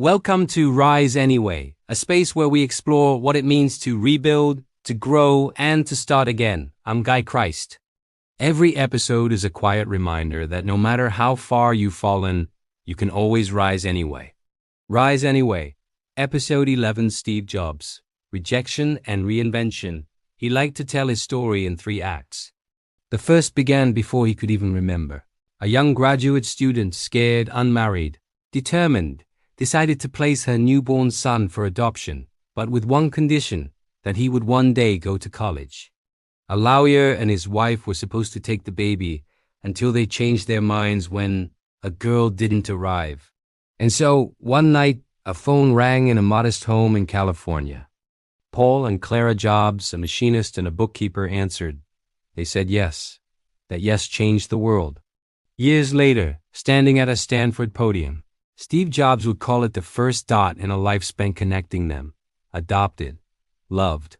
Welcome to Rise Anyway, a space where we explore what it means to rebuild, to grow, and to start again. I'm Guy Christ. Every episode is a quiet reminder that no matter how far you've fallen, you can always rise anyway. Rise Anyway, Episode 11. Steve Jobs, Rejection and Reinvention. He liked to tell his story in 3 acts. The first began before he could even remember. A young graduate student, scared, unmarried, determined, decided to place her newborn son for adoption, but with one condition, that he would one day go to college. A lawyer and his wife were supposed to take the baby until they changed their minds when a girl didn't arrive. And so, one night, a phone rang in a modest home in California. Paul and Clara Jobs, a machinist and a bookkeeper, answered. They said yes. That yes changed the world. Years later, standing at a Stanford podium, Steve Jobs would call it the first dot in a life spent connecting them. Adopted, loved,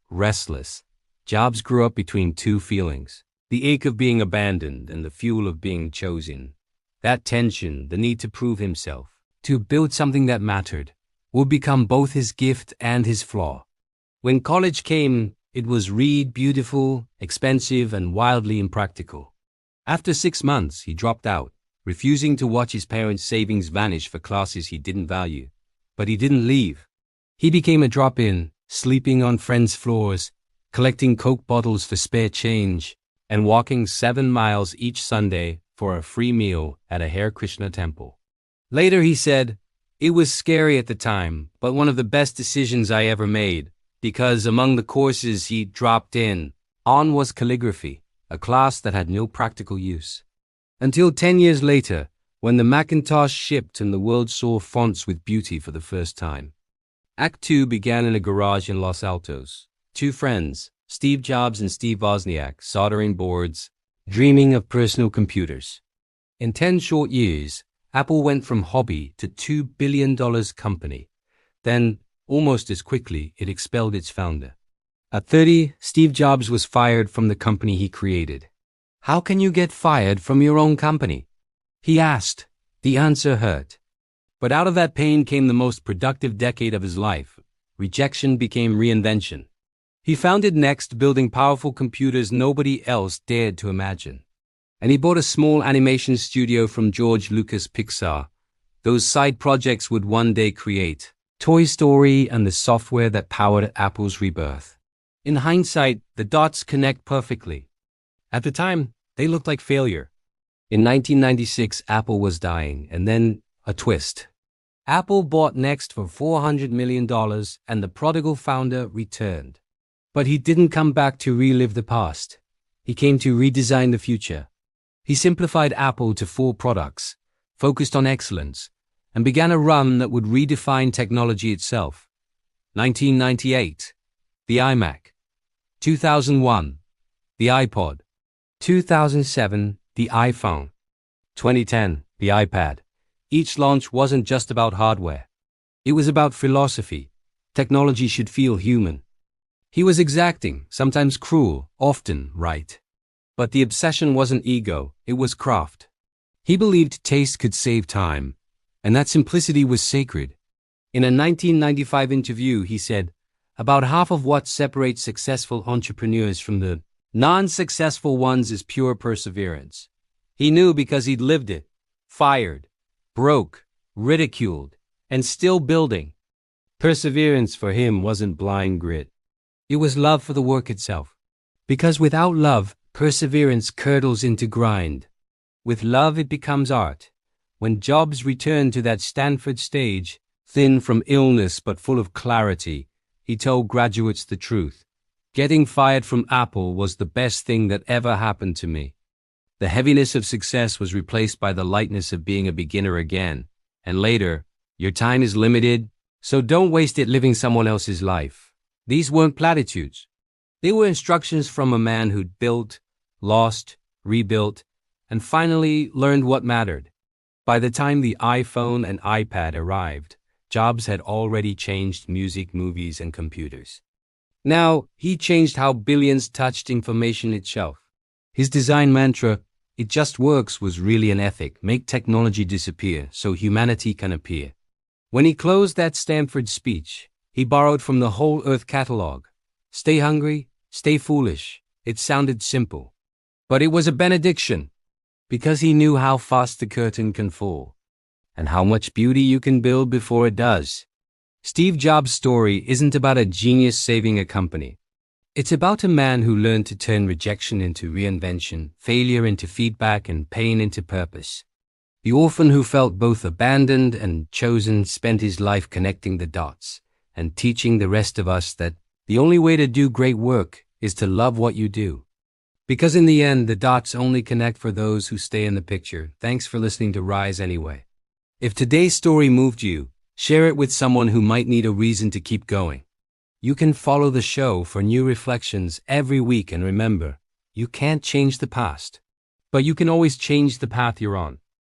restless. Jobs grew up between 2 feelings. The ache of being abandoned and the fuel of being chosen. That tension, the need to prove himself, to build something that mattered, would become both his gift and his flaw. When college came, it was read, beautiful, expensive, and wildly impractical. After 6 months, he dropped out, refusing to watch his parents' savings vanish for classes he didn't value. But he didn't leave. He became a drop-in, sleeping on friends' floors, collecting Coke bottles for spare change, and walking 7 miles each Sunday for a free meal at a Hare Krishna temple. Later he said, "It was scary at the time, but one of the best decisions I ever made, because among the courses he dropped in on was calligraphy, a class that had no practical use." Until 10 years later, when the Macintosh shipped and the world saw fonts with beauty for the first time. Act 2 began in a garage in Los Altos. 2 friends, Steve Jobs and Steve Wozniak, soldering boards, dreaming of personal computers. In 10 short years, Apple went from hobby to $2 billion company. Then, almost as quickly, it expelled its founder. At 30, Steve Jobs was fired from the company he created. How can you get fired from your own company? He asked. The answer hurt. But out of that pain came the most productive decade of his life. Rejection became reinvention. He founded Next, building powerful computers nobody else dared to imagine. And he bought a small animation studio from George Lucas' Pixar. Those side projects would one day create Toy Story and the software that powered Apple's rebirth. In hindsight, the dots connect perfectly. At the time, they looked like failure. In 1996, Apple was dying, and then a twist. Apple bought Next for $400 million, and the prodigal founder returned. But he didn't come back to relive the past. He came to redesign the future. He simplified Apple to 4 products, focused on excellence, and began a run that would redefine technology itself. 1998, the iMac. 2001, the iPod. 2007, the iPhone. 2010, the iPad. Each launch wasn't just about hardware. It was about philosophy. Technology should feel human. He was exacting, sometimes cruel, often right. But the obsession wasn't ego, it was craft. He believed taste could save time, and that simplicity was sacred. In a 1995 interview, he said, "About half of what separates successful entrepreneurs from the non-successful ones is pure perseverance." He knew because he'd lived it. Fired, broke, ridiculed, and still building. Perseverance for him wasn't blind grit. It was love for the work itself. Because without love, perseverance curdles into grind. With love, it becomes art. When Jobs returned to that Stanford stage, thin from illness but full of clarity, he told graduates the truth. Getting fired from Apple was the best thing that ever happened to me. The heaviness of success was replaced by the lightness of being a beginner again. And later, your time is limited, so don't waste it living someone else's life. These weren't platitudes. They were instructions from a man who'd built, lost, rebuilt, and finally learned what mattered. By the time the iPhone and iPad arrived, Jobs had already changed music, movies, and computers. Now, he changed how billions touched information itself. His design mantra, "It just works," was really an ethic. Make technology disappear so humanity can appear. When he closed that Stanford speech, he borrowed from the whole Earth catalog. Stay hungry, stay foolish. It sounded simple. But it was a benediction, because he knew how fast the curtain can fall, and how much beauty you can build before it does. Steve Jobs' story isn't about a genius saving a company. It's about a man who learned to turn rejection into reinvention, failure into feedback, and pain into purpose. The orphan who felt both abandoned and chosen spent his life connecting the dots and teaching the rest of us that the only way to do great work is to love what you do. Because in the end, the dots only connect for those who stay in the picture. Thanks for listening to Rise Anyway. If today's story moved you, share it with someone who might need a reason to keep going. You can follow the show for new reflections every week, and remember, you can't change the past, but you can always change the path you're on.